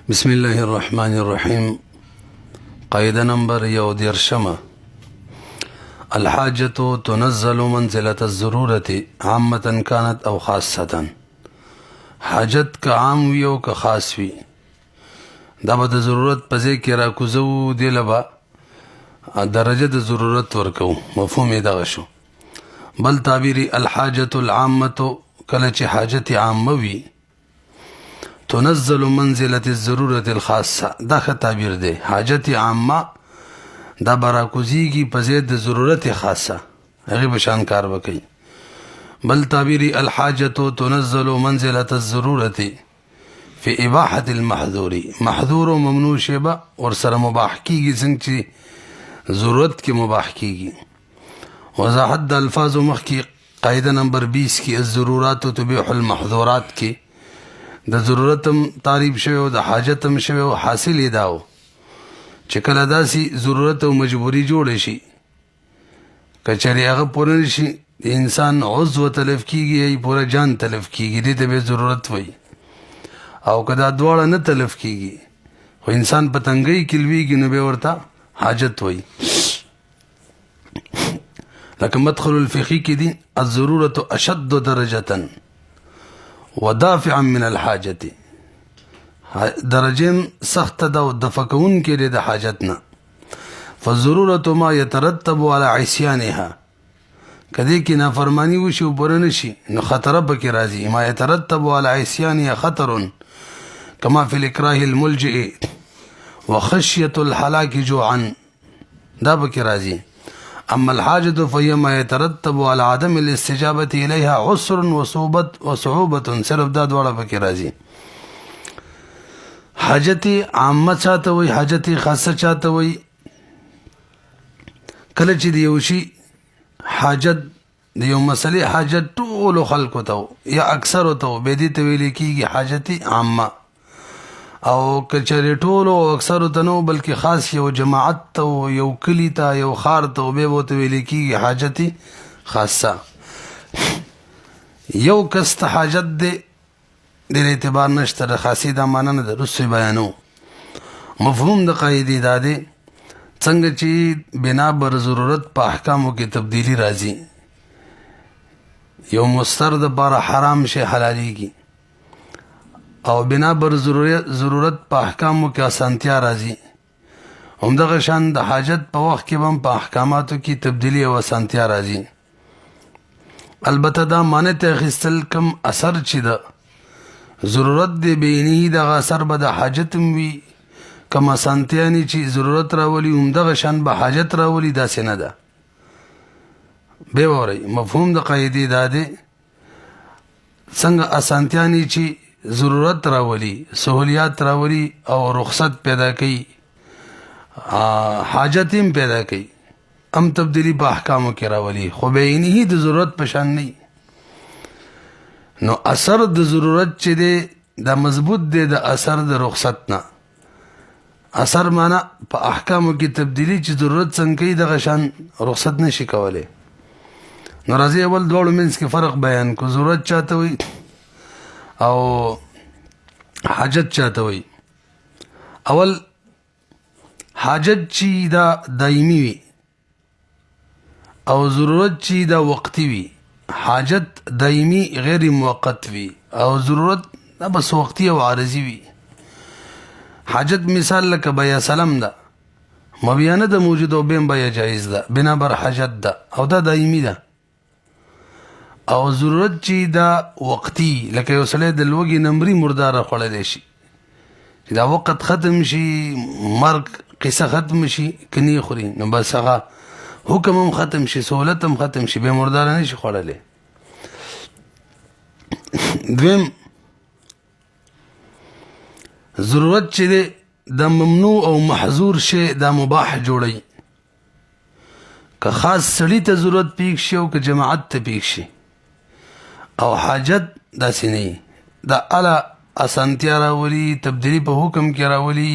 بسم الله الرحمن الرحيم. قاعدة نمبر 11. الحاجة تنزل منزلة الضرورة عامة كانت أو خاصة. حاجت که عام وی او که خاص وی دا به د ضرورت په ځای کې راکوزو دی لبا درجه د ضرورت ورکو مفهوم یې دغه شو. بل تعبیری الحاجة العامة کله چې حاجت عامه وي تنزل منزلة الضرورة الخاصة دا ښه تعبیر دی. حاجت عامه دا براکوزیږي په ځای د ضرورت خاصه هغې به شان کار وکړي. بل تعبیری الحاجة تنزل منزلة الضرورة في اباحة المحظور. محظور و ممنوع شیبه ورسره مباح کیږي څنګه چې ضرورت کې مباح کیږي. وضاحت د الفاظ مخکې قاعده نمبر 20 کې الضرورات تبيح المحظورات کې د ضرورتم تعریف شوی او د حاجتم شوی او حاصل یې داو چې کله داسې ضرورت او مجبوری جوړ شي کچری هغه پوره نشي د انسان عضو تلف کیږي یا پوره جان تلف کیږي دې ته به ضرورت وای او کدا دواړه نه تلف کیږي خو انسان پتنګي کلويږي نو به ورته حاجت وای. لکه مدخل الفقهي کې دي الضروره اشد درجه ودافعا من الحاجه. درجه سخت ده او دفقون کې د حاجتنا. فالضروره ما يترتب على عصيانها. کدی کې نافرمانی وشي او برن شي نو خطر به کې راځي. ما يترتب على عصيانها خطر كما في الاكراه الملجئ وخشيه الهلاك جوعا دا به کې راځي. اما الحاجه فهي ما يترتب على عدم الاستجابه اليها عسر وصعوبه صرف دا دواړه به کې راځي. حاجت عامه چاته وي حاجت خاصه چاته وي کله چې دی یو شي حاجت د یو مسلې حاجت ټول خلکو ته یا اکثر ته به دي ته ویل کیږي حاجت عامه او کچری ټول او اکثر ته نو بلکې خاص یو جماعت ته یو کلی ته یو خار ته به وته ویل کیږي حاجت خاصه. یو کس ته حاجت دی د اعتبار نشته د خاصی دا معنی نه د رسو بیانو. مفهوم د قاعده دا دی څنګه چې بنا بر ضرورت په احکامو کې تبدیلی راځي یو مستر د بار حرام شي حلاليږي او بنا بر ضرورت په احکامو کې اسانتیا راځي. همدغه شان د حاجت په وخت کې هم په احکاماتو کې تبدیلی او اسانتیا راځي. البته دا معنی ته اخیستل کم اثر چي ده ضرورت دی بینی د اثر به د حاجت وي کما سانتیانی چې ضرورت راولي همدغه شان به حاجت راولي داسې نه ده. به وری مفهوم د قاعده دا دی څنګه اسانتیانی چې ضرورت راولي سہولیات راولي او رخصت پیدا کوي حاجت هم پیدا کوي هم تبدیلی په احکامو کې راولي خو بینی د ضرورت په شان نه. نو اثر د ضرورت چې دی دا مضبوط دی د اثر د رخصت نه. اثر معنا په احکامو کې تبدیلی چې ضرورت څنګه کوي دغه شان رخصت نشي کولای. نو راځي اول دوړو منځ کې فرق بیان کو. ضرورت چاته وي او حاجت چاته وي. اول حاجت چې دا دایمي وي او ضرورت چې دا وقتی وي. حاجت دایمی غیر موقت وي او ضرورت دا بس وقتی او عارضی وي. حاجت مثال لکه بیا سلام ده مبیانه ده موجود او بیم بیا جایز ده بنا بر حاجت ده او دا دایمی ده. او ضرورت چې دا وقتی لکه یو سړی د لوږې نمرې مرداره خوړلی شي چې دا وقت ختم شي مرګ قصه ختم شي کني خوري نو بس هغه حکم هم ختم شي سہولت هم ختم شي به مردار نه شي خوړلې. دویم ضرورت چې د ممنوع او محظور شي دا مباح جوړي. که خاص سړی ته ضرورت پیښ شي او که جماعت ته پیښ شي او حاجت داسې نه دا اعلی اسانتیا راولي تبدیلی په حکم کې راولي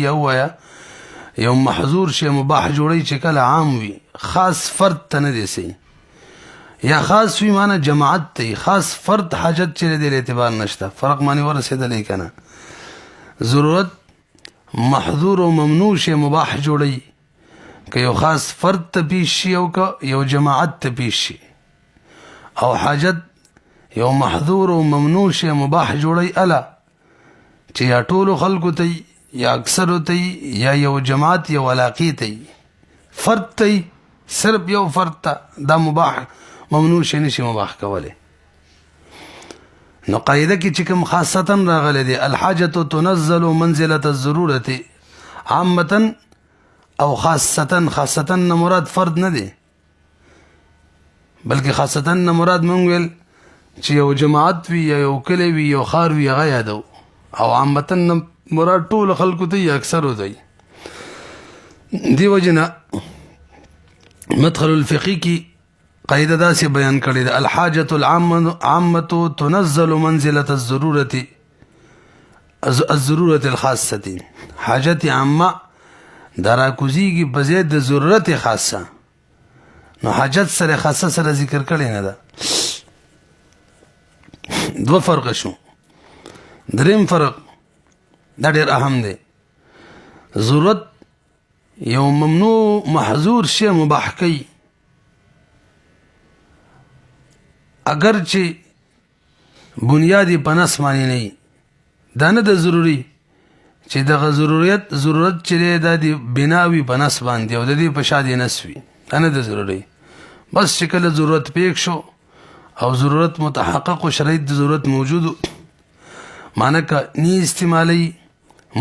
یو محظور شي مباح جوړي چې کله عام وي خاص فرد ته نه دي سي یا خاص وي معنی جماعت ته خاص فرد حاجت چې د اعتبار نشته فرق معنی ورسېدلې کنه. ضرورت محظور او ممنوع شی مباح جوړي که یو خاص فرد ته پیش شي او که یو جماعت ته پیش شي او حاجت یو محظور او ممنوع شی مباح جوړي الا چې یا ټولو خلکو ته یا اکثرو ته یا یو جماعت یو علاقې ته فرد ته صرف یو فرد ته دا مباح ممنوع شي نشي مباح کولی نو قاعده کې چې کوم خاصتا راغلی دی الحاجة تنزل منزلة الضرورة عامة او خاصتا نه مراد فرد نه دی بلکې خاصتا نه مراد مونږ ویل چې یو جماعت وي یا یو کلی وي یو ښار وي هغه یادو او عامتا نه مراد ټول خلکو ته یا اکثرو ته دی وجنه مدخل الفقی کی قاعده داسې بیان کړی ده الحاجة العامة تنزل منزلة الضرورة الخاصة حاجت عامه درا کوزیږي په ځای د ضرورت خاصه نو حاجت سره خاصه سره ذکر کړی نه ده دو فرق شو دریم فرق دا ډېر اهم دی ضرورت یو ممنوع محظور شی مباح کوي اگر چې بنیادی په نس باندې نه دا نه د ضروري چې دغه ضرورت چې د بناوي په نس باندې او د دې په شادي نسوي دا نه د ضروري بس چې کله ضرورت پیښ شو او ضرورت متحقق او شرایط د ضرورت موجود معنی کا نی استعمالي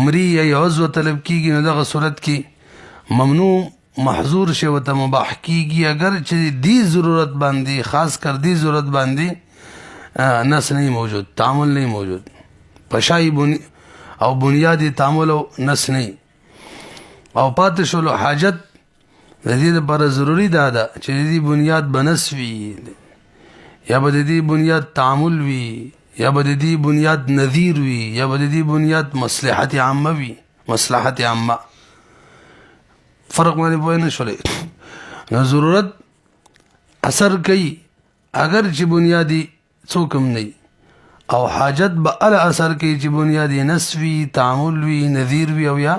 مری یا عضو طلب کیږي نو دغه صورت کې ممنوع محظور شی وته مباح کیږي اگر چې دی ضرورت باندې خاص کر دی ضرورت باندې نس نه موجود تعامل نه موجود پشای او بنیادی تعامل او نس نه او پاتې شلو حاجت د دې لپاره ضروری ده چې دې بنیاد بنسوي یا به دې بنیاد تعامل وي یا به دې بنیاد نظیر وي یا به دې بنیاد مصلحت عامه وي مصلحت عامه فرق باندې پوه نه شولې نو ضرورت اثر کوي اگر چې بنیادی څوک هم نه او حاجت به ال اثر کوي چې بنیادی نسوي تعامل وي نظیر وي او یا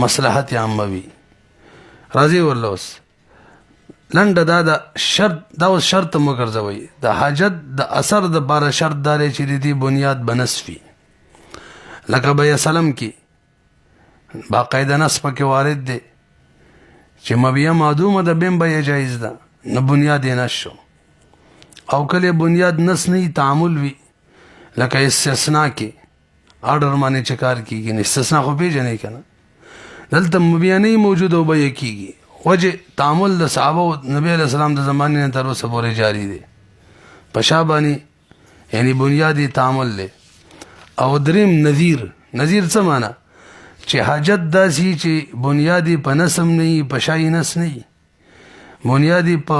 مصلحت عامه وي راځي ورله اوس لنډه دا د شرط دا اوس شرط مو ګرځوي د حاجت د اثر د باره شرط دا دی چې دې بنیاد بنسوي لکه بیا سلام کې باقاعده نس پکې وارد دی چې مبیه معدومه د بیم به جایز ده نه بنیاد یې نشو او کله بنیاد نس نه تعامل وي لکه استثناء کې آرډر باندې چکار کیږي نه استثناء خو پیژنې کنه دلته مبیه نه موجود او به کیږي وجه تعامل د صحابه او نبی علیہ السلام د زمانې نه تر اوسه پورې جاری دی پشابانی یعنی بنیادی تعامل له او دریم نظیر څه معنی چې حاجت داسي چې بنیادی په نسم نه پشای نس نه بنیادی په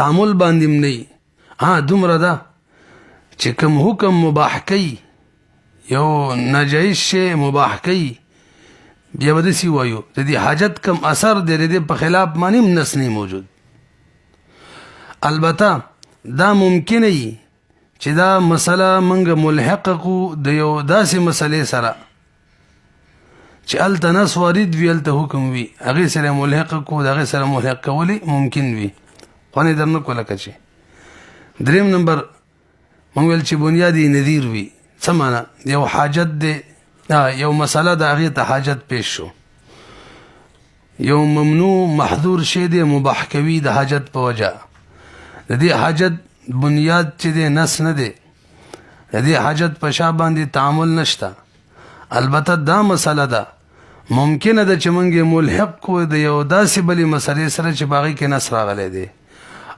تعامل باندې نه دومره ده چې کوم حکم مباح کوي یو ناجایز شی مباح کوي بیا به داسې وایو د دې حاجت کم اثر دی د دې په خلاف باندې نس نه موجود البته دا ممکن وي چې دا مسله منګه ملحق کو د یو داسې مسلې سره چې الته نس وارد وي الته حکم وي هغې سره ملحق کو د هغې سره ملحق کولی ممکن وي خو نه درنه کوله که چې دریم نمبر مونږ ویل چې بنیادي نظیر وي څه معنی یو حاجت دی یو مسله د هغې ته حاجت پیش شو یو ممنوع محظور شی دی مباح کوي د حاجت په وجه د دې حاجت بنیاد چې دی نس نه دی د دې حاجت په شا باندې تعامل نشته البته دا مسله ده ممکنه ده چې موږ ملحق کو د یو داسې بلې مسلې سره چې په هغې کې نس راغلی دی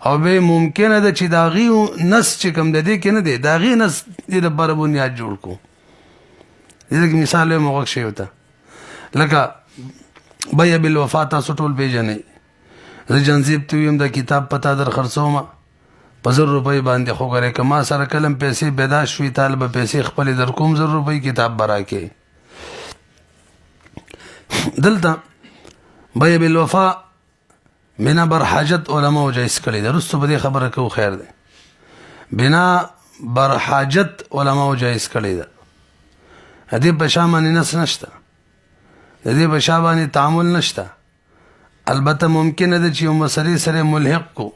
او به ممکنه ده چې د هغې نس چې کوم د دې کې نه دی د هغې نس دې دپاره بنیاد جوړ کړو دې مثال یې موږ شی وته لکه بیع بالوفا تاسو ټول پیژنئ زه جنزیب ته ویم دا کتاب پتا در خرڅومه په 100 روپۍ باندې خو ګورې که ما سره کلم پیسې پیدا شوي تا به پیسې خپلې در کوم 100 روپۍ کتاب به راکې دلته بیع بالوفا بنا بر حاجت علماء جایز کړی ده رستو به دې خبره کوو خیر دی بنا بر حاجت علماء جایز کړی ده دې په شا باندې نس نشته، د دې په شا باندې تعامل نشته. البته ممکنه ده چې یو مسلې سره ملحق کو،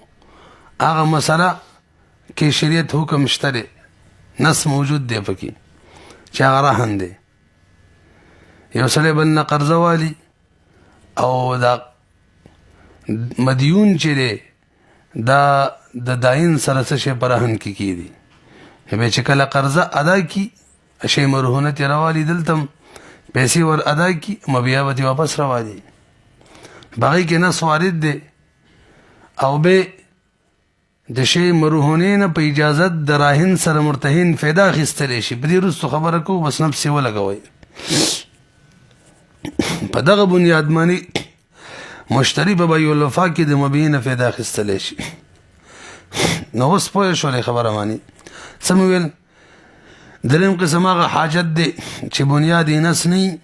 هغه مسله کې شریعت حکم شته، نس موجود دی پکې چې هغه رهن دی. یو سړی بل نه قرضه والی او دا مدیون چې دی دا د داین سره څه شی په رهن کې کیدي، به چې کله قرضه ادا کی شی مرهونه تې راوالي دلته پیسې ور ادا کی بیا به واپس راوالي، باقي کې نس وارد دی او به د شی مرهونه نه په اجازت د راهن سره مرتهن فایده اخیستلی شي. په دې وروسته خبره کوو، بس نفس یې ولګوئ. په دغه بنیاد باندې مشتری په بیع الوفا کې د مبیع نه فایده اخیستلی شي. نو اوس پوه شولې خبره باندې څه مې ویل. دریم قسم هغه حاجت دی چې بنیاد یې نس نه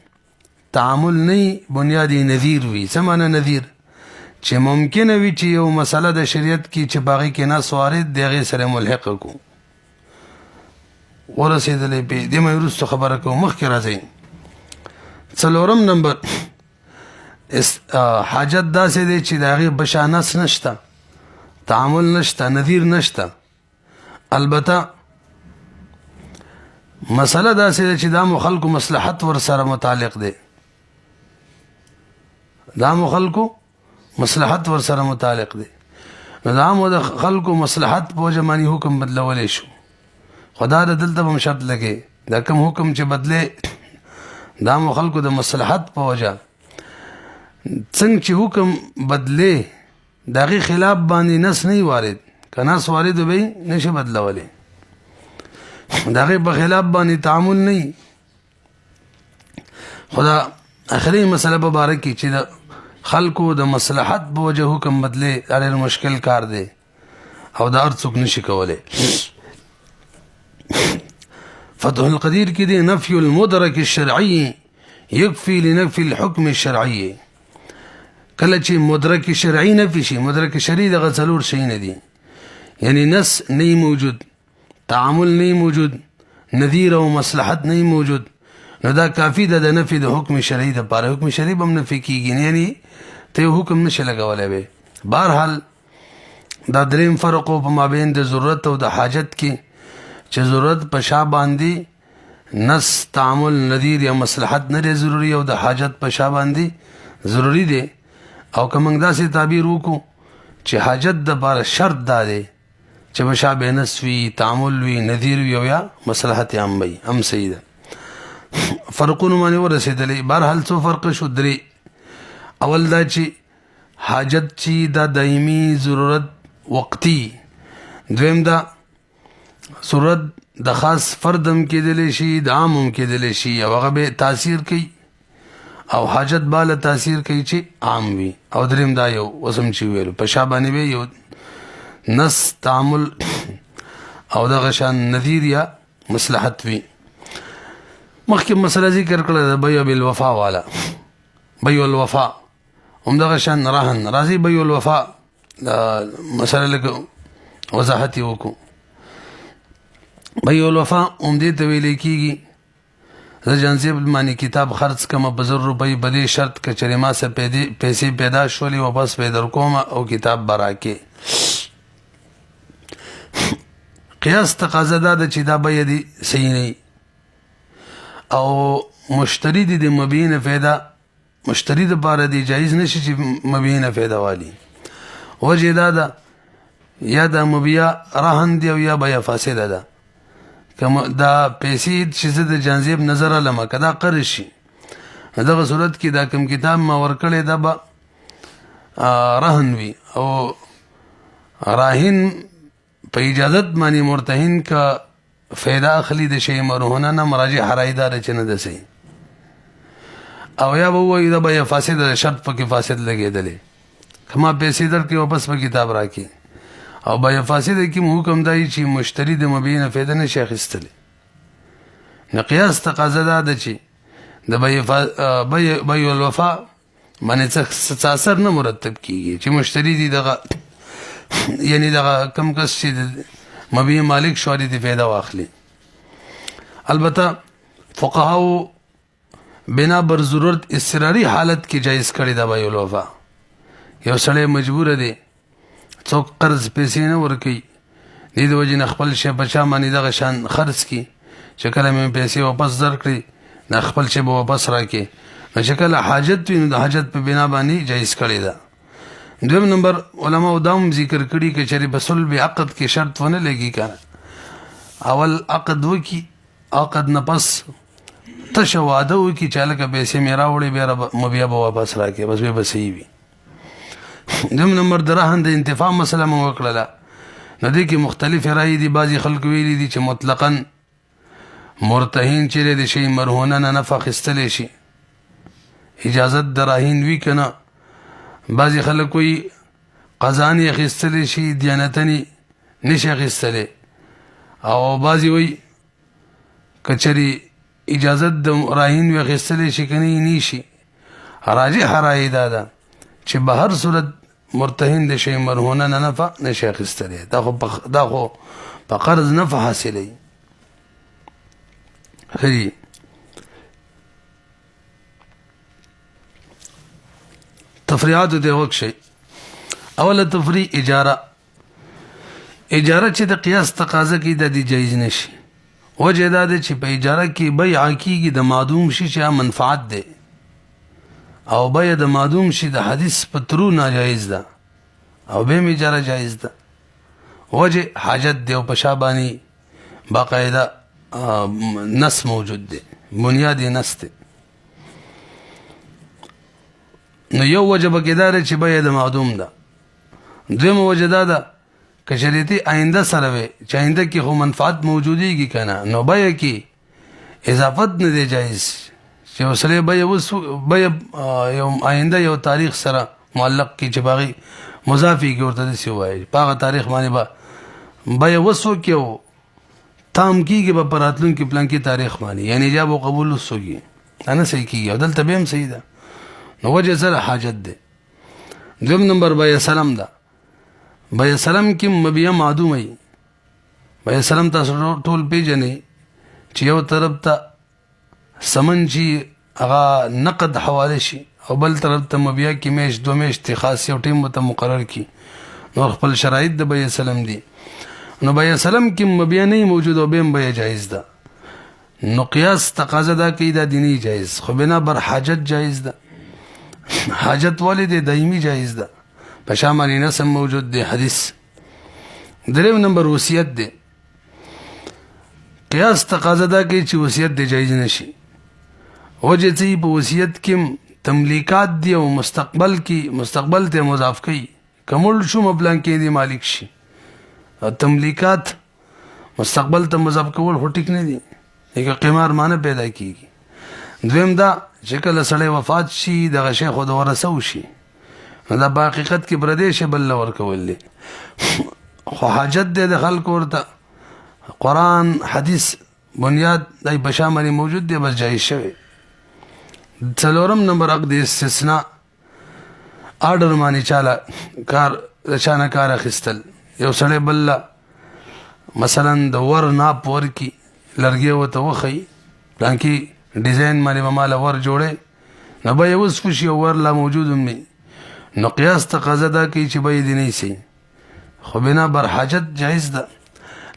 تعامل نه، بنیاد یې نظیر وي. څه معنی نظیر؟ چې ممکنه وي چې یو مسله د شریعت کې چې باغی کې نس وارد دی هغې سره ملحق کو ورسېدلی پې دې مې وروسته خبره کوو. مخکې راځئ. څلورم نمبر حاجت داسې دی چې د هغې په شا نس نشته، تعامل نشته، نظیر نشته. البته مسله داسې ده چې دا مو خلکو مصلحت ور سره متعلق دی، دا مو خلکو مصلحت ور سره متعلق دی. نو دا مو د خلکو مصلحت په وجه باندې حکم بدلولی شو، خدا د دلته به هم شرط لګي دا کوم حکم چې بدلې دا مو خلکو د مصلحت په وجه څنګه چې حکم بدلې د هغې خلاف باندې نس نه وارد، که نس وارد به نشي بدلولی، د هغې په خلاف باندې تعامل نه. خدا اخري مسله په باره کې چې د خلکو د مصلحت په وجه حکم بدلې ډېر مشکل کار دی او دا هر څوک نشي کولی. فتح القدیر کې دی نفي المدرك الشرعي يكفي لنفي الحكم الشرعي. کله چې مدرک شرعي نفي شي، مدرک شرعي دغه څلور شی نه دي، یعنی نص نه موجود، تعامل نه موجود، نذیر او مصلحت نه موجود، نو دا کافی ده د نفي د حکم شرعي دپاره. حکم شرعي به هم نفي کېږي، یعنی ته یو حکم نشي لګولی به. بهرحال دا دریم فرق په مابین د ضرورت او د حاجت کې چې ضرورت په شا باندې نص تعامل نذیر یا مصلحت نه دی ضروري او د حاجت په شا باندې ضروري دی. او که موږ داسې تعبیر وکړو چې حاجت دپاره شرط دا دی چې په شا به نص وي، تعامل وي، نذیر وي او یا مصلحت هم وي، هم صحیح ده. فرقونه باندې ورسېدلی. بهرحال څو فرق شو؟ درې. اول دا چې حاجت چې دا دایمي ضرورت وقتی، دویم دا ضرورت د خاص فرد هم کېدلی شي، د عام هم کېدلی شي، او هغه به تاثیر کوي، او حاجت بالا تاثیر کوي چې عام وي. او دریم دا یو وسم چې ویلو په شا باندې به یو نص تعامل او دغه شان نذیر یا مصلحت وي. مخکې مسله ذکر کړه د بیع بالوفا والا، بیع الوفا هم دغه شان رهن راځي. بیع الوفا مسله لږ وضاحت یې وکړو. بیع الوفا هم دې ته ویلی کېږي زه جانزیب مانی کتاب خرڅ کړم په 1000 روپۍ په دې شرط که چېرې ما څه پیسې پیدا شولې واپس به در کوم او کتاب به راکې. قیاس تقاضا دا ده چې دا بیه دې صحیح نه او مشتری دې د مبیع نه فایده مشتری دپاره دې جایز نشي چې مبیع نه فایده والي. وجه دا ده یا دا مبیع رهن دی او یا بیه فاسده ده. دا پیسې چې زه د جانزیب نظر علمه که دا قرض شي، دغه صورت کې دا کوم کتاب ما ورکړی دا به رهن وي او راهن په اجازت باندې مرتهن که فایده اخلي د شی مرهونه نه مراجع رای دا ده چې نه ده صحیح، او یا به ووایي دا بیه فاسده ده، شرط پکې فاسد لګېدلی، که ما پیسې درکړې واپس به کتاب راکړي. او بیه فاسده کې حکم دی چې مشتری د مبیع نه فایده نشي اخیستلی. نو قیاس تقاضا دا ده چې د بیع الوفا باندې څه اثر نه مرتب کېږي چې مشتری دي دغه یعنی دغه کم کس چې د مبیع مالک شو دې فایده واخلي. البته فقهاو بنا بر ضرورت اضطراری حالت کې جایز کړی دا بایع الوفا. یو سړی مجبور دی څوک قرض پیسې نه ورکوي دې د وجې نه خپل شی په چا باندې دغه شان خرڅ کړي چې کله مې پیسې واپس درکړي نه خپل شی به واپس راکړي نو چې کله حاجت وي نو د حاجت په بنا باندې جایز کړی ده. دویم نمبر علماء دا هم ذکر کړي چې چېرې په صلب عقد کې شرط ونه لګي کنه اول عقد وکړي عقد نه پس تشه واده وکړي چې هلکه پیسې مې راوړې بیا به واپس راکړي بس بیا به صحیح وي. دویم نمبر د رهن د انتفاع مسله مو وکړله نو دې کې مختلف رایې دي. بعضې خلکو ویلي دي چې مطلقا مرتهین چیرې د شي مرهونه نه نفع اخیستلی شي اجازت د راهین وي که نه. بعضې خلک وایي قضا نه اخیستلی شي دیانتنې نشي اخیستلی او بعضې وایي که چېرې اجازت د راهین وي اخیستلی شي که نه شي. راجحه رایې دا ده چې به هر صورت مرتهن د شی مرهونه نه نفع نشي اخیستلی دا خو په قرض نفع حاصلی خیری. تفریعاتو ته وکشي. اوله تفریع اجاره چې د قیاس تقاضا کوي د دې جایز نشي. وجه دا ده چې په اجاره کې بیع کېږي د معدوم شي چې منفعت دی او بیع د معدوم شي د حدیث په ترو ناجایز ده او بهم اجاره جایز ده. وجه حاجت دی او په شا باندې باقاعده نص موجود دی بنیادی نص دی. نو یو وجه پکې دا دی چې بیع د معدوم ده. دویمه وجه دا ده که شریعتي آینده سره وي چې آینده کې خو منفعت موجودېږي که نه نو بیع کې اضافت نه دی جایز چې یو سړی بیع یو آینده یو تاریخ سره معلق کړي چې په هغې مضافي کې ورته داسې ووایي په هغه تاریخ باندې به بیع وسوکړي او تام کېږي به په راتلونکي پلانکي تاریخ باندې یعنې ایجاب او قبول وسوکړي دا نه صحیح کېږي او دلته به هم صحیح ده نو وجه سره حاجت دی. دویم نمبر بیع سلم ده. بیع سلم کې مبیع معدوم وي. بیع سلم تاسو ټول پیژنئ چې یو طرف ته سمن چې هغه نقد حواله شي او بل طرف ته مبیع کې میاشت دو میاشتې خاص یو ټیم ورته مقرر کړي نور خپل شرایط د بیع سلم دي. نو بیع سلم کې مبیع نه موجود او بهم بیع جایز ده نو قیاس تقاضا دا کوي دا دیني جایز خو بنا بر حاجت جایز ده. حاجت والی دی دایمی جایز ده په شا باندې نص موجود دی حدیث. دریم نمبر وصیت دی. قیاس تقاضا دا کوي چې وصیت دی جایز نشي. وجه چې په وصیت کې تملیکات دی او مستقبل ته مضاف کوي کمول شو مبلغ کې دی مالک شي او تملیکات مستقبل ته مضاف کول هو ټیک نه دی یک قمار معنی پیدا کیږي. دویم دا چې کله سړی وفات شي دغه شی خو د ورثه وشي نو دا په حقیقت کې پردی شی بل ورکول دی خو حاجت دی د خلکو ورته قرآن حدیث بنیاد دای په شا باندې موجود دی بس جایز شوی. څلورم نمبر عقد استثناء آرډر باندې چاله کار د چا نه کار اخیستل. یو سړی بل مثلا د ور ناپ ورکي لرګی ورته وښیي پلانکي ډیزاین باندې به ماله ور جوړی نو به یې اوس خوشي او ور لا موجود هم نه نو قیاس تقاضا دا کوي چې به یې دې نه سي خو بنا بر حاجت جایز ده.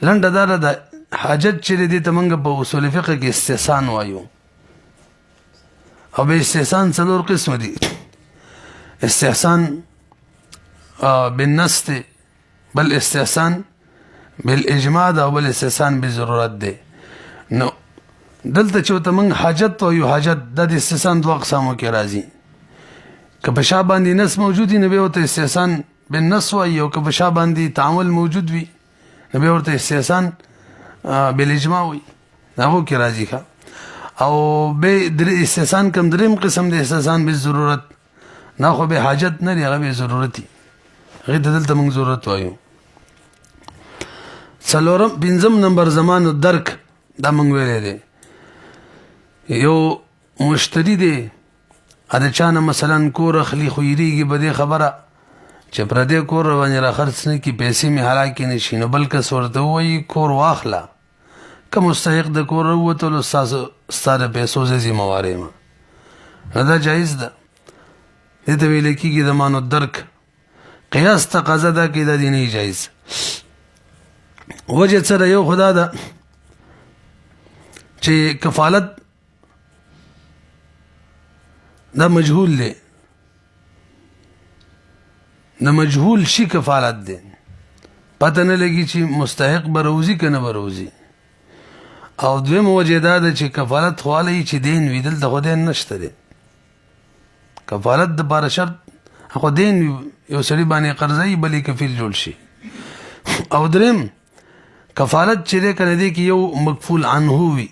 لنډه دا ده حاجت چې دې ته موږ په اصول فقه کې استحسان وایو او به استحسان څلور قسم دي. استحسان بالنص دی بل استحسان بالاجماع ده او بل استحسان بالضرورت دی. نو دلته چې ته موږ حاجت وایو حاجت د استحسان دوه اقسامو کې راځي. که په شا باندې نص موجود وي نو بیا ورته استحسان بالنص وایي او که په شا باندې تعامل موجود وي نو بیا ورته استحسان بالاجماع وایي دا هغو کې راځي ښه. او به استحسان کم دریم قسم د استحسان بالضرورت نه خو به حاجت نه دی هغه به ضرورت وي هغې ته دلته موږ ضرورت وایو. پنځم نمبر زمان الدرک دا موږ ویلی دی. یو مشتری دی د چا نه مثلا کور اخلي خو یریږي په دې خبره چې پردی کور باندې را خرڅ نه کړي پیسې مې هلاکې نه شي نو بل کس ورته ووایي کور واخله که مستحق د کور ووتلو ستا د پیسو زه ذمهوار یم نو دا جایز ده دې ته ویل کېږي ضمان الدرک قیاس تقاضا دا کې دا دی نه جایز وجه سره یو خدا ده چې کفالت دا مجهول دی د مجهول شي کفالت دی پته نه لګي چې مستحق به روزي که نه به روزي او دویم وجه دا ده چې کفالت خوالی چې دین وي دلته خو دین نشته دی کفالت دپاره شرط خو دین یو سړي باندې قرضه بلې کفیل جوړ شي او دریم کفالت چې دی که نه دی کې یو مکفول عنه وي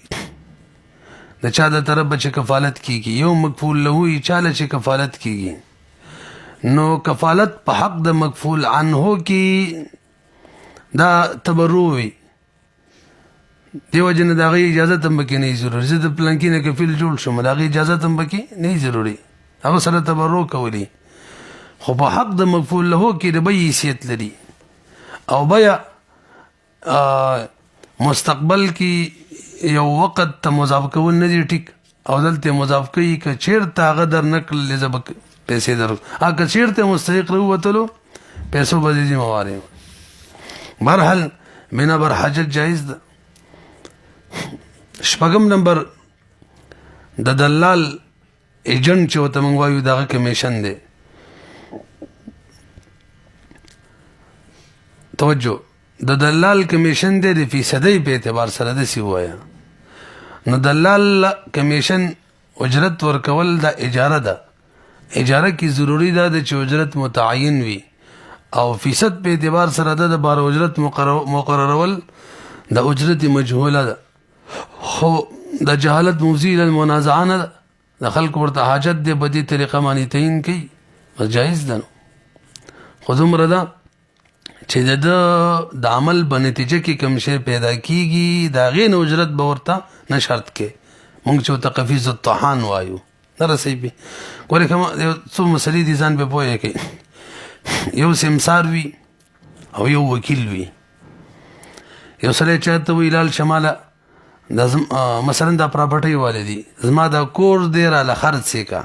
د چا د طرف به چې کفالت کېږي یو مکفول له وي چاله چې کفالت کېږي نو کفالت په حق د مکفول عنه کې دا تبرع وي دیو جن د هغې اجازت هم پکې نه ضروري زه د پلانکي نه کفیل جوړ شم د هغې اجازت هم پکې نه ضروري هغه سره تبرع کولی خو په حق د مکفول له کې د بیې حیثیت لري او بیا مستقبل کې یو وخت ته مضاف کول نه دي ټیک او دلته مضاف کوي که چېرته هغه در نه کړلې زه به پیسې در که چېرته مستحق راووتلو پیسو به دې ذمهوار یم بهرحال بنا بر حاجت جایز ده شپږم نمبر د دلال ایجنټ چې ورته موږ وایو دغه کمیشن دی توجه د دلال کمیشن دی د فیصدۍ په اعتبار سره داسې ووایه نو دلال کمیشن اجرت ورکول دا اجاره ده اجاره کې ضروری ده چې اجرت متعین وي او فیصد په اعتبار سره ده د بار اجرت مقررول د اجرت مجهوله ده خو د جهالت موزی المنازعه نه ده د خلکو ورته حاجت دی په دې طریقه باندې تعین کوي بس جایز ده نو خو دومره ده چې د عمل په نتیجه کې کوم شی پیدا کیږي د هغې نه اجرت به ورته نه شرط کې مونږ چې ورته قفیز الطحان وایو نه رسوي پې ګورې که څو مسلې دي ځان پې پوهه کوي یو سمسار وي او یو وکیل وي یو سړی چاته وي لال شماله مثلا دا پراپرټۍ والی دي زما دا کور دی راله خرڅ یې کا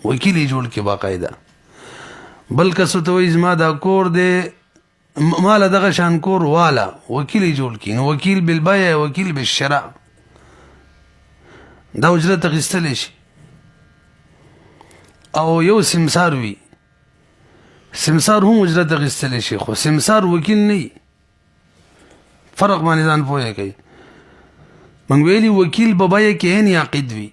وکیل یې جوړ کړي باقاعده بل کس ته وایي زما دا کور دی ماله دغه شان کور والا وکیل یې جوړ کړي نو وکیل بالبیع وکیل بالشراء دا اجرت اخیستلی شي او یو سمسار وي سمسار هم اجرت اخیستلی شي خو سمسار وکیل نه وي فرق باندې ځان پوهه کوي موږ ویلي وکیل په بیه کې عین عقد وي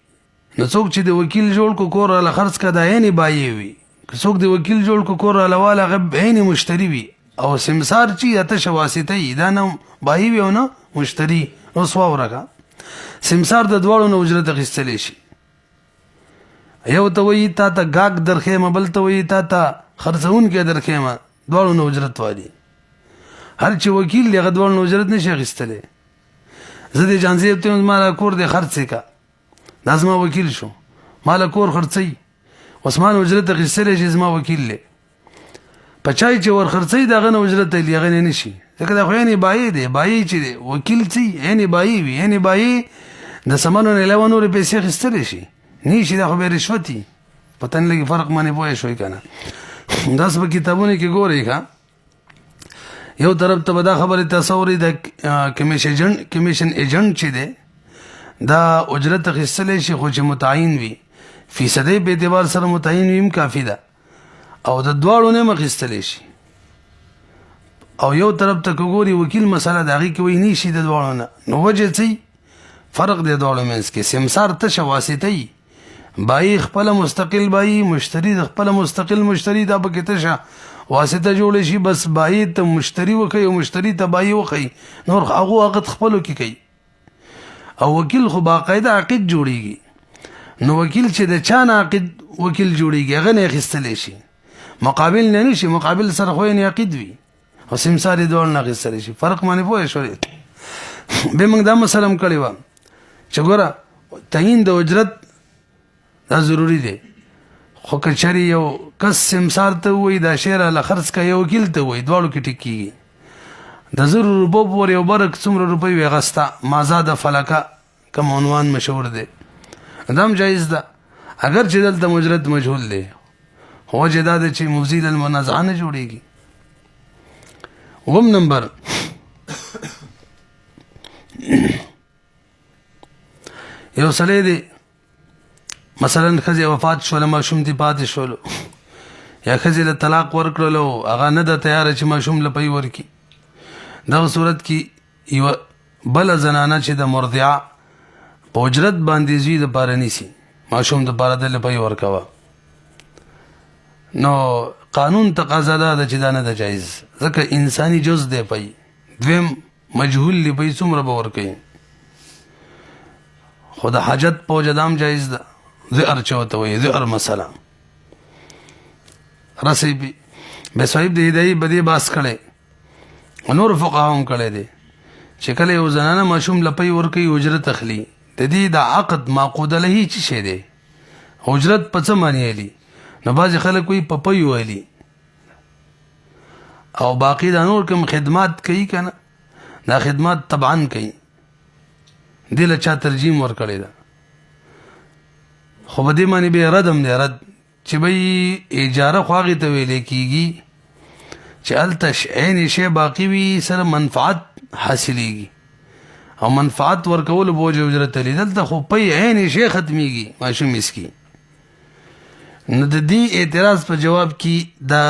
نو څوک چې د وکیل جوړ کو کور راله خرڅ که دا عین بایع وي که څوک د وکیل جوړ کو کور راله واله هغه عین مشتري وي او سمسار چې اتشه واسطه وي دا نه بایع وي او نه مشتري اوس واوره سمسار د دواړو نه اجرت اخیستلی شي یو ته وایي تا ته ګاګ درخیمه بل ته وایي تا ته خرڅونکی درخیمه دواړو نه اجرت والي هر چې وکیل دی هغه دواړو نه اجرت نشي اخیستلی زه د جانزیب ته ما له کور دی خرڅ کا دا زما وکیل شو ما له کور خرڅوي اوس ما نه اجرت اخیستلی شي زما وکیل دی په چای چې ور خرڅوي د هغه نه اجرت دی هغه نه نشي ځکه دا خو یعنې بایع دی بایع چې دی وکیل څه یعنې بایع وي یعنې بایع د ثمنو نه علاوه نورې پیسې اخیستلی شي نه شي دا خو بیا رشوت وي پته نه لګي فرق باندې پوه شوي که نه داس په کتابونو کې ګورئ ښه یو طرف ته به دا خبرې تصوري د کمیشن ایجنټ چې دی دا اجرت اخیستلی شي خو چې متعین وي فیصدۍ په اعتبار سره متعین وي هم کافي ده او د دواړو نه هم اخیستلی شي او یو طرف ته که ګوري وکیل مسله د هغې کې وایي نه شي د دواړو نه نو وجه څه فرق دی دواړو منځ کې سمسار تشه واسطه وي بایع خپله مستقل بایع مشتري د خپله مستقل مشتري دا پکې تشه واسطه جوړ شي بس بایع ته مشتري وکړي او مشتري ته بایع وکړي نور هغو عقد خپلو کې کوي او وکیل خو باقاعده عقد جوړیږي نو وکیل چې د چا نه عقد وکیل جوړیږي هغه نه اخیستلی شي مقابل نه نشي مقابل سره خو یې عقد وي او سمسار یې دواړو نه اخیستلی شي فرق باندې پوه شولې بیا موږ دا مسله هم کړې وه چې ګوره تعین د اجرت دا ضروري دی خو که چېرې یو کس سمسار ته ووایي دا شی راله خرڅ که یو وکیل ته ووایي دواړو کې ټیک کېږي د 100 روپو پورې یو برک څومره روپۍ وي غستا ما زاد فلکه کوم عنوان مشهور دی دام جایز ده اگر چې دلته مجرد مجهول دی هو جدا ده چې مفزیل المنازعه نه جوړیږي وم نمبر یو سړی دی مثلا ښځې وفات شوله ماشوم دې پاتې شولو یا ښځې له طلاق ورکړلو هغه نه ده تیاره چې ماشوم له پی ورکړي دغه صورت کې یوه بله زنانه چې د مرضعه په اجرت باندې زوی دپاره نیسي ماشوم دپاره د له پی ورکوه نو قانون تقاضا ده چې دا نه ده جایز ځکه انساني جز دی پی دویم مجهول لی پی څومره به ورکوي خو د حاجت په وجه دام جایز ده ذعر چې ورته وایي ذعر مسله رسی بے صاحب د هدایي بدې باس کړی نور فقها هم کړی دی چې کله یو زنانه ماشوم لپی ورکوي اجرت اخلي د دې د عقد معقوده له څه شی دی اجرت په څه معنی الی نو بعضې خلک وایي په پی ویلي او باقي دا نور کوم خدمات کوي که نه دا خدمات طبعا کوي دې له چا ترجیم ورکړی ده خو په دې معنی به رد هم دی رد چې بی اجاره خو هغې ته ویلی کېږي چې هلته عین شی باقي وي سره منفعت حاصلیږي او منفعت ورکولو بوج اجرت لري دلته خو پی عین شی ختمیږي ماشوم مسکی نو د دې اعتراض په جواب کې دا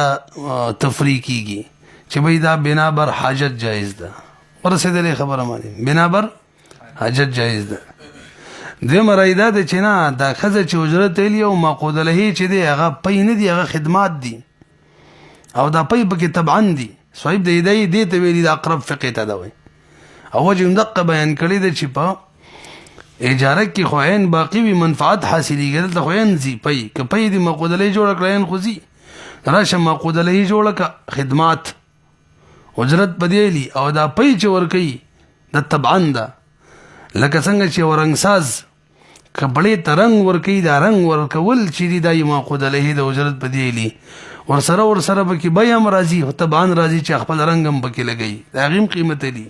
تفریق کېږي چې بی دا بنا بر حاجت جایز ده ورسېدلې خبره باندې بنا بر حاجت جایز ده دویمه رای دا ده چې نه دا ښځه چې اجرت ویلي او معقوده لهې چې دی هغه پی نه دي هغه خدمات دي او دا پی پکې طبعا دي صاحب د هدایي دې ته ویلي د اقرب فقې ته ده وایي او وجه همدقه بیان کړی ده چې په اجاره کې خو عین باقي وي منفعت حاصلېږي دلته خو عین ځي پی که پی دې معقوده لهې جوړه کړه عین خو ځي راشه معقوده لهې جوړه کړه خدمات اجرت په دې ویلي او دا پی چې ورکوي د طبعا ده لکه څنګه چې ورنګساز کپړې ته رنګ ورکوي دا رنګ ورکول چې دي دا یې معقوده لهې د اجرت په دې ویلي ورسره پکې بی هم راځي خو طبعا راځي چې خپل رنګ هم پکې لګوي د هغې هم قیمت لي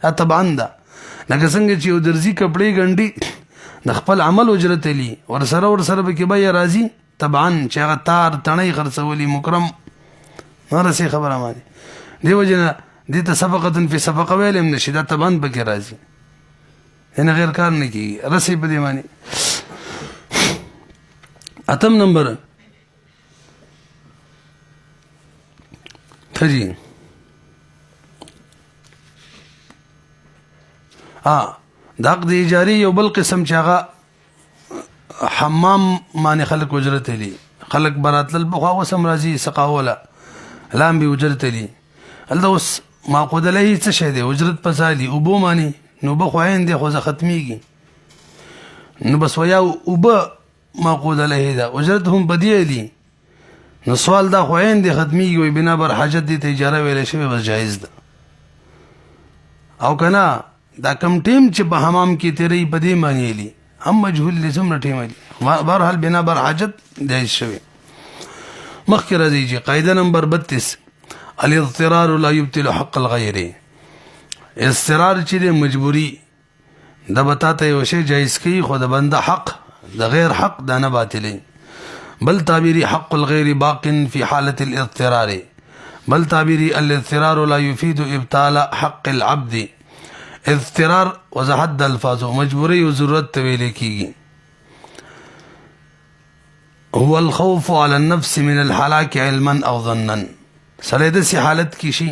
دا طبعا ده لکه څنګه چې یو درځي کپړې ګنډي د خپل عمل اجرت لي ورسره پکې بی راځي طبعا چې هغه تار تڼۍ خرڅولي مکرم نرسې خبره ماني دې وجې نه دې ته صفقة فی صفقه ویلی هم نشي دا طبعا پکې راځي یعنی غیر کار نه کېږي رسې په دې معنی اتم نمبر ښه جي د عقد اجاري یو بل قسم چې هغه حمام باندې خلک اجرت لي خلک براتلل پخوا اوس هم راځي سقاوله لامبي اجرت لي هلته اوس معقوده لهې څه شی دی اجرت په سالي اوبو معنی نو به خو عین دی خو زه ختمیږي نو بس ویا اوبه معقوده لهې ده اجرت هم په دې لي نو سوال دا خو عین دی ختمیږي وي بنا بر حاجت دې ته اجاره ویلی شوې بس جایز ده او که نه دا کم ټیم چې په حمام کې تیری په دې معنی لي هم مجهول دی څومره ټیمه دي بهرحال بنا بر حاجت جایز شوی مخکې راځي چې قاعده نمبر 32 الاضطرار لا يبطل حق الغير اضطرار چې د مجبوري د بتا ته یو شی جایز کوي خو د بنده حق د غیر حق دا نه باطلي بل تعبیری حق الغیر باق في حالة الاضطرار بل تعبیری الاضطرار لا يفيد ابطال حق العبد اضطرار وضاحت د الفاظو مجبوری او ضرورت ته ویل کیږي هو الخوف على النفس من الهلاك علما او ظنا سره د سي حالت کې شي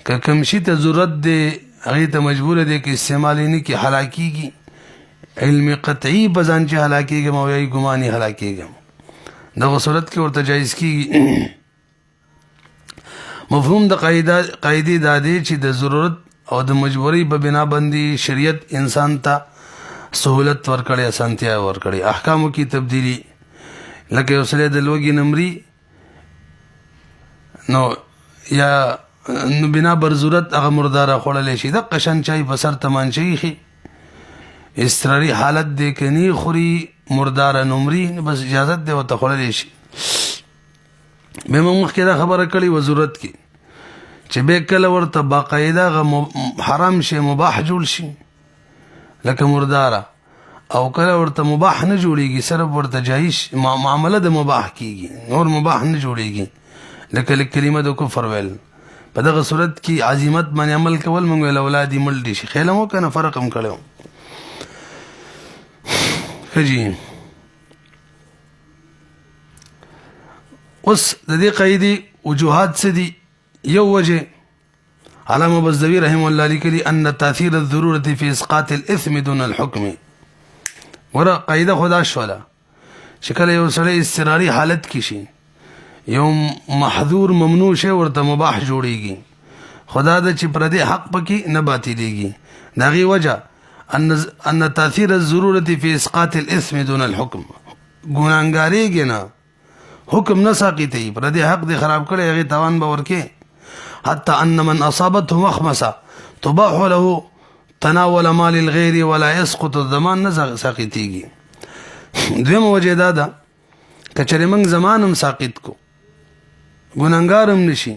که کوم شي ته ضرورت دی هغه ته مجبور دی کې استعمال نه کې هلاکیږي علم قطعي بزن چې هلاکیږي مو یې ګماني هلاکیږي دغه صورت کې ورته جایز کیږي مفهوم د قاعده د دې چې د ضرورت او د مجبوري په بنا باندې شریعت انسان ته سہولت ورکړي اسانتیا ورکړي احکامو کې تبدیلی لکه یو سړی د لوګي نمرې نو یا نو بنا بر ضرورت هغه مرداره خوړلی شي د قشن چای په سر تمانچه خي اضطراري حالت دی کني خوري مرداره نمرې بس اجازت دی ورته خوړلی شي به موږ مخکې دا خبره کړې و ضرورت کې چې به کله ورته باقاعده حرام شي مباح جوړ شي لکه مرداره او کله ورته مباح نه جوړیږي صرف ورته جایز معامله د مباح کیږي نور مباح نه جوړیږي لکه کلمه د کفر ویل په دغه صورت کې عزیمت باندې عمل کول موږ ول اولادي مل دي شي خیال مو کنه فرق هم کړو خجی اوس د دې قاعده وجوهات څه دي یو وجه علامه بزدوی رحم الله لیکلي ان تاثیر الضروره في اسقاط الاثم دون الحكم ورا قاعده خدا شولا شکل یو سره استراری حالت کې شي یو محظور ممنوع شی ورته مباح جوړیږي خدا د چې پر دې حق پکې نه باطلېږي دغه وجه ان تاثیر الضروره في اسقاط الاثم دون الحكم ګناګاریږي نه حکم نه ساقطي پر دې حق دې خراب کړي هغه توان به ورکه حتى ان من اصابته مخمصه تباح له تناول مال الغير ولا يسقط الضمان نه ساقطيږي دویم وجه دا ده کچره موږ زمانم ساقط کو ګناګارم نشي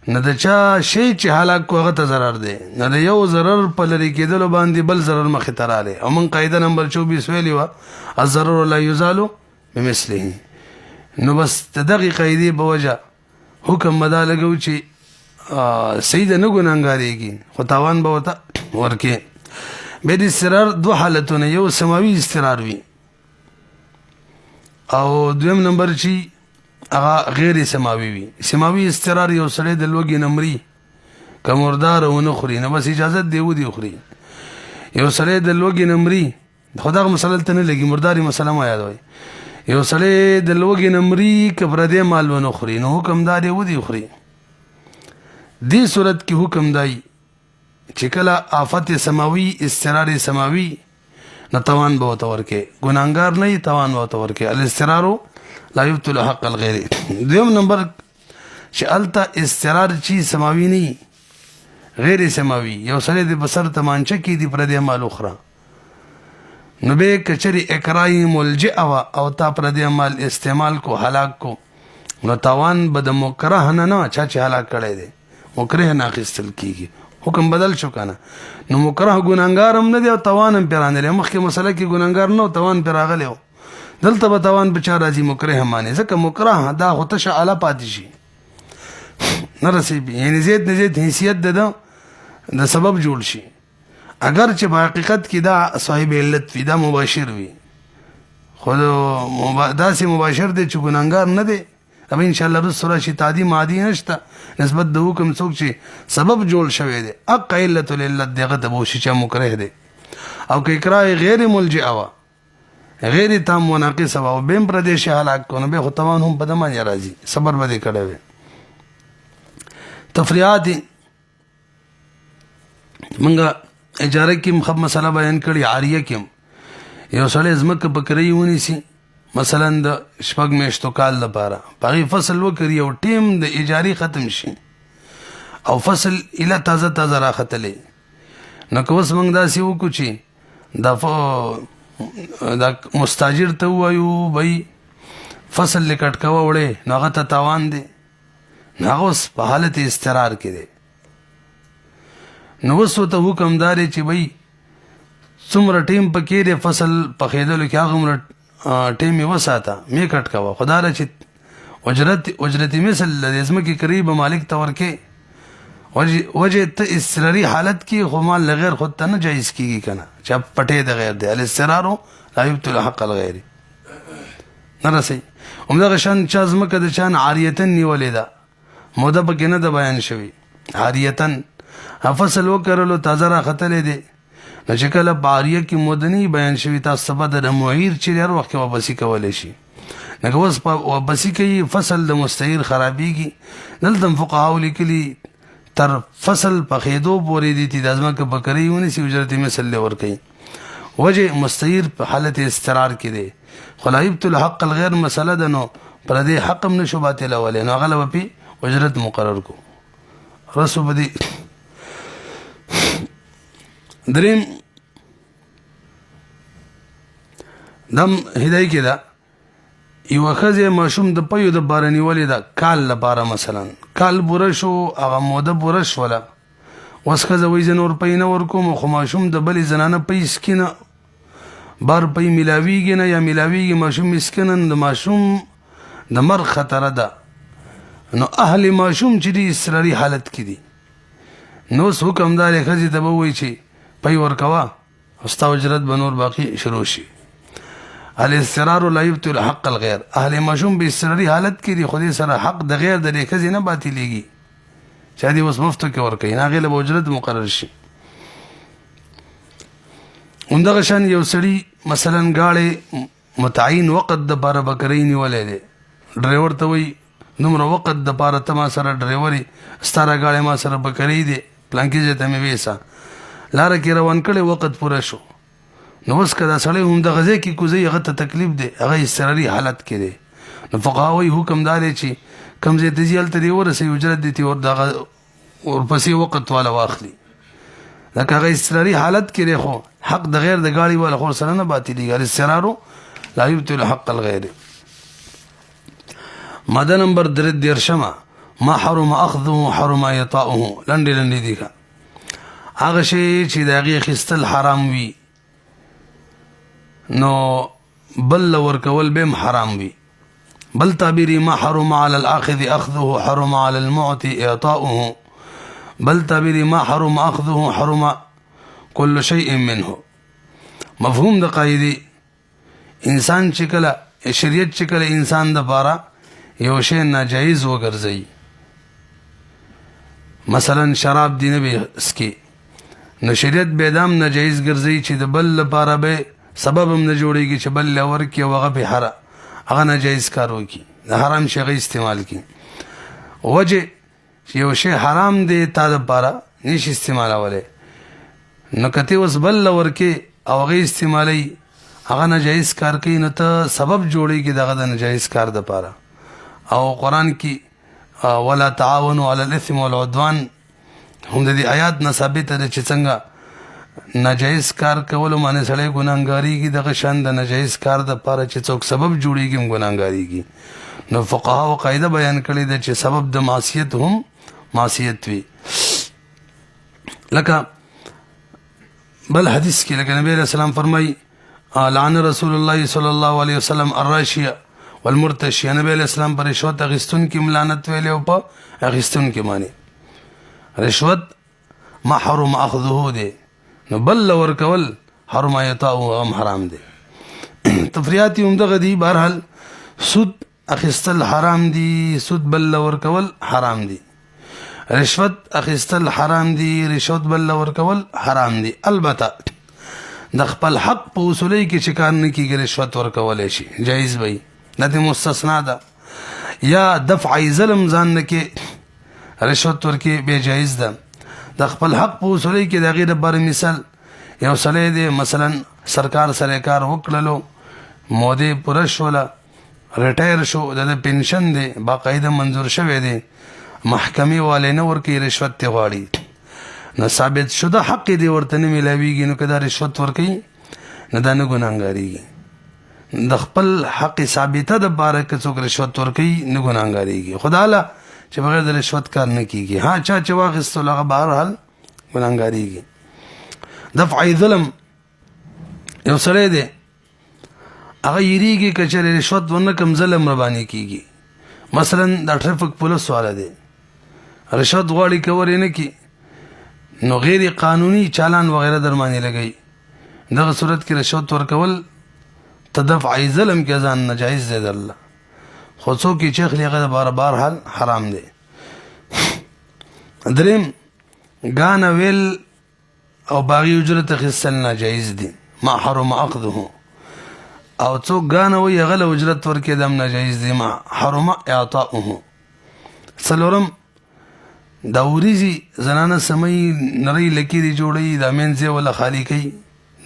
نه د چا شی چې هلاک کو هغه ته ضرر دی نه د یو ضرر په لري کېدل باندې بل ضرر مخې ته رااله او من قاعده نمبر 24 ویلی و الضرر لا يزال بمثله نو بس دغه قاعده په وجه حکم مدا لګو چې سید نه ګناګاریږي خو تاوان به وته ورکه به د استقرار دوه حالتونه یو سماوي استقرار وي او دویم نمبر چې هغه غیر سماوي وي سماوي استقرار یو سره د لوګي نمرې کمردار ونه خوري نه بس اجازه دی ودی خوري یو سره د لوګي نمرې خدای مسله ته نه لګي مرداري مسله ما یاد وای یو سره د لوګي نمرې کبر دې مال ونه خوري نو حکم دار ودی خوري دې صورت کې حکم دی چې کله آفت سماوي استقرار سماوي نتوان به ورکه ګناګار نه توان به ورکه الاستقرار لا يبطل حق الغير دویم نمبر چې التا استقرار چی سماوي نه غیر سماوي یو سره د بصر تمانچه کې دی پر دې مال اخرى نو به کچري اقرای ملجئ او تا پر دې مال استعمال کو هلاک کو نو توان بد مکره نه چا چې هلاک کړي دي مکره نه اخیستل کیږي حکم بدل شو کنه نو مکره ګناګار هم نه دی او توان هم پیرانه مخکې مسله کې ګناګار نو توان پیراغلی دلته به توان بچا راځي مکره هم معنی ځکه مکره دا هوتشه اعلی پاتې شي نه رسېږي یعنی زید نه زید حیثیت د سبب جوړ شي اگر چې په حقیقت کې دا صاحب علت وي دا مباشر وي خو داسې مباشر دی چې ګناګار نه دی اب ان شاء الله رسول شي تعدی مادي نشته نسبت د حکم څوک چې سبب جوړ شوی دی اق علت للت دغه د بوشي چې مکره دی او کې اقرار غیر ملجئ غیر تام مناقص او بیم پردیش هلاک کو نه به توان هم بدمان راځي صبر بده کړه تفریعات منګه اجاره کې مخ مسله بیان کړي عاریه کې یو سړی زمکه بکری ونی سي مثلا د شپږ میاشتو کال لپاره پغی فصل وکړي او ټیم د اجاري ختم شي او فصل اله تازه تازه راختلې نو کوس موږ دا سی وکړو چې دا مستاجر ته وایو بھائی فصل لکټ کا وړې نو هغه ته تاوان دی نو اوس په حالت استقرار کې دی نو وسو ته حکمدار چې بھائی څومره ټیم پکې دی فصل پخېدل کې هغه ټیم یې وساته می کټ کا خدا را چې اجرت مثل لازم کې قریب مالک تور کې وجه ته استقراری حالت کې خو مال غیر خود ته نه جایز کیږي کنه چې پټې د غیر دی الاستقرار لا يبطل حق الغير نرسي همدا شان چې زمکه د چان عاریتن نیولې ده موده پکې نه د بیان شوی عاریتن فصل وکړلو تازه را خطلې دي نو چې کله باریه کې مدني بیان شوی تاسو په د معیر چې هر وخت واپسی کولای شي نو اوس په واپسی کوي فصل د مستعیر خرابيږي دلته فقها لیکلي تر فصل په خېدو پورې دي چې د ازمکه بکری ونی سي اجرت مثل ور کوي وجه مستعیر په حالت استقرار کې دي خلایبت الحق الغیر مسله ده نو پر دې حق من شوبات الاول نو غلب په اجرت مقرر کو رسو بدی دریم دم هدايه کې دا یو خزه مشوم د پيو د بارنی ولې دا کال لپاره مثلا کال پوره شو هغه موده پوره شوله اوس ښځه وایي زه نور پی نه ورکوم خو ماشوم د بلې زنانه پی سکي نه بار پی میلاویږي نه یا میلاویږي ماشوم مسکي نه د ماشوم د مرګ خطره ده نو اهل ماشوم چې دي اضطراري حالت کې دي نو اوس حکم دا دی ښځې ته به ووایي چې پی ورکوه او ستا اجرت به نور باقي شروع شي الاضطرار لا یبطل حق الغیر اهل ماشوم به اضطراري حالت کې دي خو دې سره حق د غیر د دې ښځې نه باطلېږي چا دې اوس مفتو کې ورکوي هغې له به اجرت مقرر شي همدغه شان یو سړي مثلا ګاړې متعین وقت دپاره بکرۍ نیولی دی ډرایور ته وایي دومره وقت دپاره ته ما سره ډرایورې ستا را ګاړې ما سره بکرۍ دی پلانکي ځای ته مې ویسه لاره کې روان کړی وقت پوره شو نو اوس که دا سړی همدغه ځای کې کوزوي هغه ته تکلیف دی هغه اضطراري حالت کې دی نو فقها وایي حکم دا دی چې کوم ځای ته ځي هلته دې ورسوي اجرت دې ترې دغه ورپسې وقت والا واخلي لکه هغه اضطراري حالت کې دی خو حق د غیر د ګاړي والا خو سره نه باطلېږي الاضطرار لا یبطل حق الغیر ماده نمبر 33 ما حرم اخذه حرم اعطاؤه لنډې لنډې دي هغه شی چې د هغې اخیستل حرام وي نو بل ورکول به حرام وي بل تعبیری ما حرم على الاخذ اخذه حرم على المعطي اعطاؤه بل تعبیری ما حرم اخذه حرم كل شيء منه مفهوم د قاعده انسان چې کله شریعت چې کله انسان د پاره یو شی ناجایز وګرځي مثلا شراب دی نه به اسکی نو شریعت به دام ناجایز ګرځي چې د بل لپاره به سبب هم نه جوړيږي چې بل لور کې وغه به حرام هغه ناجایز کار وکي د حرام شی استعمال کی وجه یو شی حرام دی تا د پاره نشي استعمالوله نو کته اوس بل لور کې او هغه استعمالي هغه ناجایز کار کوي نو ته سبب جوړيږي دغه د ناجایز کار د پاره او قران کې ولا تعاونوا على الاثم والعدوان هم د دې آیات نه ثابت ده چې څنګه ناجایز کار کول معنی سړی ګناهګاریږي دغه شان د ناجایز کار د پاره چې څوک سبب جوړيږي ګناهګاریږي نو فقها او قاعده بیان کړی ده چې سبب د معصیت هم معصیت وي لکه بل حدیث کې لکه نبی رسول الله فرمایي لعن رسول الله صلی الله علیه وسلم الراشیه والمرتشی نبی علیہ السلام پر رشوت اغستون کی ملانت ویلے او پا اغستون کی معنی رشوت ما حرم اخذه دے نو بل ورکول حرم ایتاو غم حرام دے تفریاتی امدغ دی بارحال سود اخستل حرام دی سود بل ورکول حرام دی رشوت اخستل حرام دی رشوت بل ورکول حرام دی البته د خپل حق په اصولي کې شکار نه کیږي رشوت ورکول شي جایز وي نته مستثنا ده یا دفع ظلم ځان نه کې رشوت ورکې به جایز ده د خپل حق په اصولي کې د غیر بر مثال یو سړی دی مثلا سرکار سره کار وکړلو موده پوره شوله ریټایر شو د پنشن دی باقاعده منظور شوی دی محکمې والے نه ورکې رشوت ته غواړي نو ثابت شده حق دی ورته نه ملاویږي نو کدا رشوت ورکې نه دا نه ګناهګاریږي د خپل حق ثابته د باره کې څوک رشوت ورکې نه ګناهګاریږي خدای له چې بغیر د رشوت کار نه کیږي ها چا چې واغستو لغه بهر حال ګناهګاریږي دفع ظلم یو سره دی هغه یریږي کچره رشوت ورنه کم ظلم ربانی کیږي مثلا د ټریفک پولیس والا دی رشوت غواړي کور نه کی نو غیر قانوني چالان وغیرہ درمانی لګي دغه صورت کې رشوت ورکول تدفع ظلم کې ځان ناجایز دی الله خو څوک چې خلیغه بار بار حال حرام دی دریم غانا ویل او باغی اجرت خصل ناجایز دی ما حرم اخذه او څوک غانا وی غل اجرت ورکې دم ناجایز دی ما حرم اعطاؤه سلورم دا وریزي زنانه سمي نری لکيري جوړي دا منځه ولا خالی کوي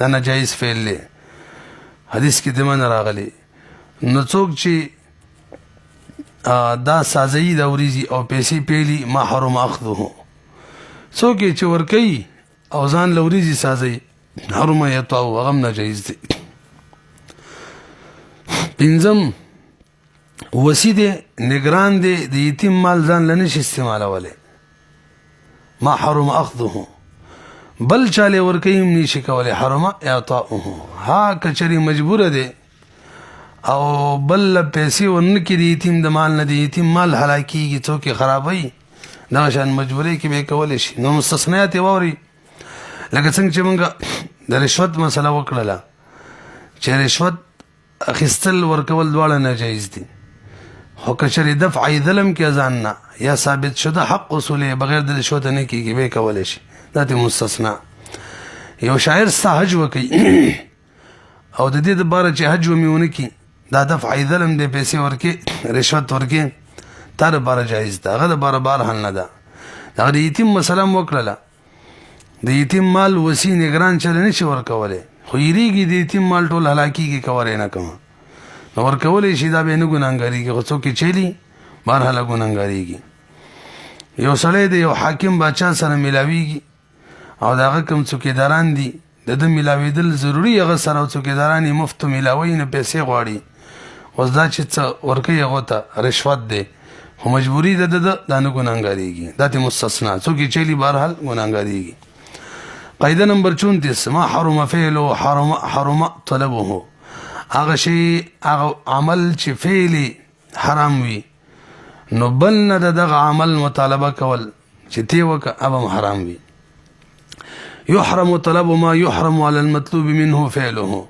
دا ناجایز فعل له حدیث کې دمن راغلي نو څوک چې دا سازي دا وریزي او پیسې پیلي ما حرم اخذه څوک چې ور کوي او ځان لوريزي سازي حرم يطاو غم ناجایز دي پنځم وسی دی نگران دی د یتیم مال ځان لنشي استعمالولی ما حرم اخذه بل چاله ورکیم نشي کولی حرم اعطاؤه ها کچری مجبور دی او بل پیسې ورنکړي د یتیم د مال نه د یتیم مال هلاکیږي څوک خرابوي دغه شان مجبورۍ کې به کولی شي نو مستثنیات یې واوري لکه څنګه چې موږ د رشوت مسله وکړله چې رشوت اخیستل ورکول دواړه ناجایز دي خو که چېرې دفع ظلم کې ځان نه یا ثابت شده حق اصول بغیر د رشوت نه کېږي به کولی شي دا ته مستثنا یو شاعر ستا حج وکړي او د دې دپاره چې حج ومې ونه کړي دا دفع ظلم دی پیسې ورکې رشوت ورکې تا دپاره جایز ده هغه دپاره بهرحال نه ده دغه د یتیم مسله م وکړله د یتیم مال وسي نګران چله نشي ورکولی خو یریږي د یتیم مال ټول هلاکیږي که ور یې نه کومه نو ورکولی شي دا به یې نه ګناهګارېږي خو څوک یې چیلي بهرحاله ګناهګارېږي یو سړی د یو حاکم باچا سره میلاویږي او د هغه کوم څوکیداران دي د ده میلاوېدل ضروري هغه سره او څوکیداران یې مفتو میلاوي نه پیسې غواړي اوس دا چې څه ورکوي هغو ته رشوت دی خو مجبوري ده د ده دا نه ګناهګارېږي دا ته مستثنا څوک یې چیلي بهرحال ګناهګارېږي قاعده نمبر 34 ما حرم فعله حرم طلبه هغه شی هغه عمل چې فعلی حرام وي نو بل نه دغه عمل مطالبه کول چې تی وکه اب حرام وي يحرم طلب ما يحرم على المطلوب منه فعله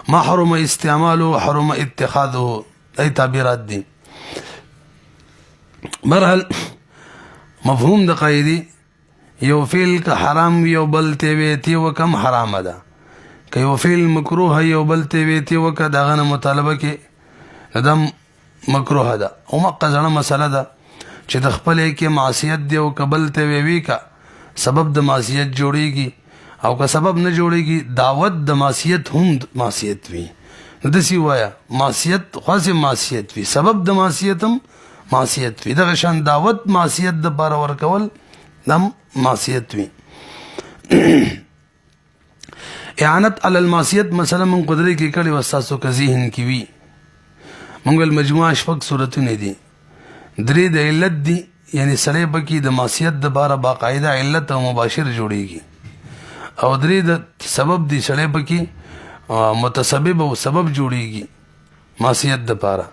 ما حرم استعماله حرم اتخاذه اي تعبیرات دي برحال مفهوم د قاعده یو فعل که حرام یو بل ته وی تی وکم حرام ده که یو فعل مکروه یو بل ته وی تی وک دغه نه مطالبه کې ندم مکروه ده او مقصد مسله ده چې د خپل کې معصیت دی او قبل ته وی کا سبب د معصیت جوړیږي او که سبب نه جوړیږي دعوت د معصیت هم معصیت وي نو دسی وایا معصیت خاصه معصیت وي سبب د معصیت هم معصیت وي دغه شان دعوت معصیت د بار ور کول دم معصیت وي اعانت علی المعصیت مثلا من قدرت کې کړي وساسو که ذهن کې وي مونږ المجموعه شپږ صورتونه دي درې د علت دي یعنی سړی بکی د معصیت د باره باقاعده علت او مباشر جوړیږي او درې د سبب دي سړی بکی متسبب او سبب جوړیږي معصیت د باره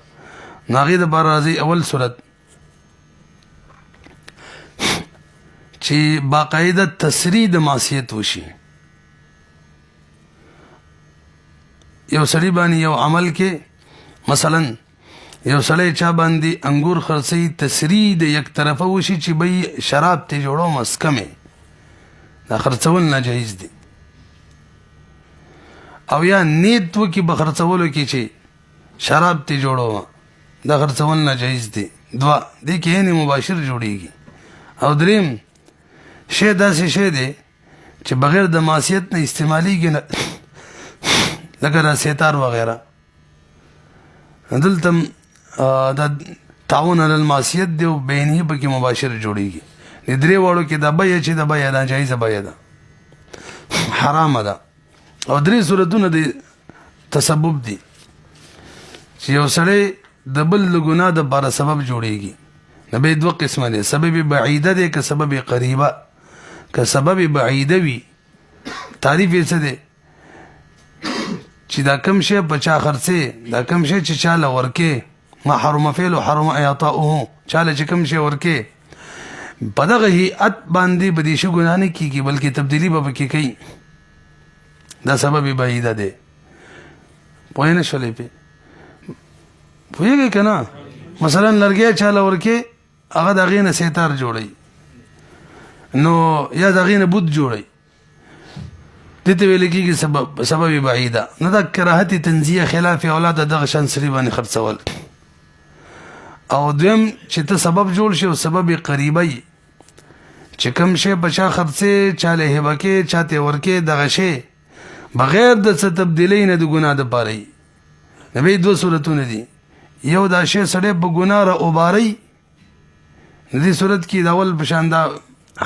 ناغي د باره راځي اول صورت چې باقاعده تسریع د معصیت وشي یو سړی باندې یو عمل کې مثلا یو سړی چا باندې انګور خرڅي تسریع د یک طرفه وشي چې به شراب ته جوړو مسکمه دا خرڅول ناجایز دي او یا نیت وکي به خرڅولو کې چې شراب ته جوړو دا خرڅول ناجایز دي دوا دې کې نه مباشر جوړیږي او دریم شی داسې شی دی چې بغیر د معصیت نه استعمالیږي نه لکه دا ستار وغیرہ دلته دا تعاون علی المعصیت دی او بینه پکې مباشر جوړیږي د درې وړو کې د بیا چې د بیا ناجایز بیا ده حرام ده او درې صورتونه دي تسبب دي چې یو سړی د بل ګناه د بار سبب جوړیږي نه به دوه قسمه دي سبب بعیده دي که سبب قریبه که سبب بعیده وي تعریف یې څه دی چې دا کم شی په چا خرڅې دا کم شی چې چاله ورکې ما حرم فعل او حرم اعطاؤه چاله چې کم شی ورکې په دغه هیئت باندې به دې شي ګناه نه کېږي بلکې تبدیلي به پکې کوي دا سبب بعیده دی پوه نه شولې پې پوهېږئ که نه مثلا لرګی چاله ورکې هغه د هغې نه ستار جوړوي نو یا د هغې نه بوت جوړوي دې ته ویل کېږي سبب بعیده نه دا کراهت تنزیه خلاف اولاد دغه شان سړي باندې خرڅول او دویم چې ته سبب جوړ شي او سبب قریبه وي چې کوم شی په چا خرڅې چاله هبه کې چاته ورکې دغه شی بغیر د څه تبدیلۍ نه د ګناه دپاره وي د بیا دوه صورتونه دي یو دا شی سړی په ګناه را اوبارئ د دې صورت کې د اول په شان دا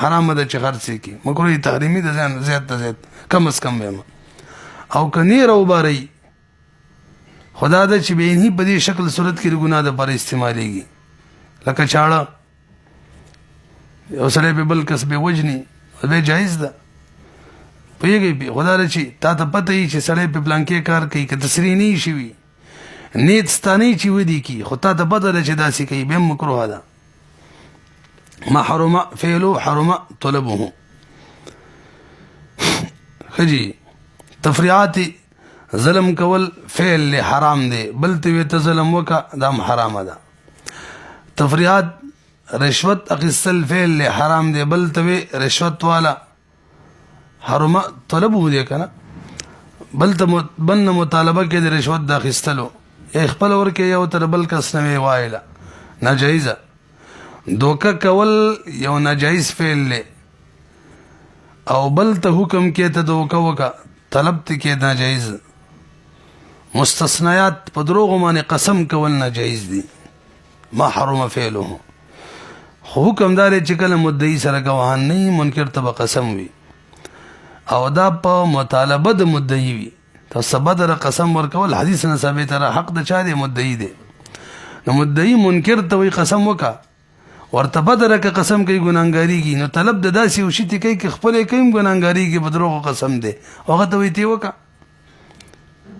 حرامه ده چې خرڅې کړي مکروه تحریمي ده زیات ته زیات کم از کم ویم او که نه راوبارئ خدا دا چې بینی په دې شکل صورت کې ګناه د پر استعمالېږي لکه چاړه یو سړی په بل کس به وجني دا جایز ده پوهېږئ خدا دا چې تا ته پته وي چې سړی په پلانکې کار کوي که تصریح نه شي وي نیت ستا نه چې ودي کي خو تا ته پته ده چې داسې کوي بیا هم مکروه ده ما حرم فعله حرم طلبه ښه جي تفریعات ظلم کول فعل له حرام دی بل ته ته ظلم وکا دا حرام ده تفریعات رشوت اخیستل فعل له حرام دی بل ته رشوت والا حرم طلبه دی کنه بل ته بن مطالبه کې د رشوت د اخیستلو یا خپل ورکه یو تر بل کس نه وایله ناجایزه دوکه کول یو ناجایز فعل له او بل ته حکم کې ته دوکه وکا طلب ته کې ناجایز مستثنیات په دروغ باندې قسم کول ناجایز دي ما حرم فعله حکم دار چې کله مدعی سره گواهان نه منکر ته قسم وي او دا په مطالبه د مدعی وي ته سبا در قسم ورکول حدیث نه ثابت را حق د چا دی مدعی دی نو مدعی منکر ته وي قسم وکا ورته بدره که قسم کوي ګناهګاریږي نو طلب د داسې او شي کوي چې خپل کوي ګناهګاریږي په دروغ قسم دی هغه ته وي تی وکا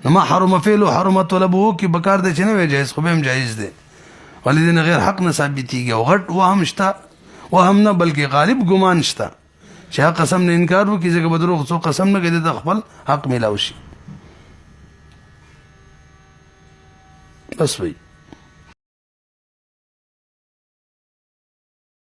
نو ما حرم فعل حرم طلبه کې بکار د چنه وی جایز خو به هم جایز دی ولې غیر حق نه ثابتېږي او غټ وهم شته وهم نه بلکې غالب ګمان شته چې قسم نه انکار وکړي ځکه په دروغ څو قسم نه کوي د خپل حق ملاوي شي بس وي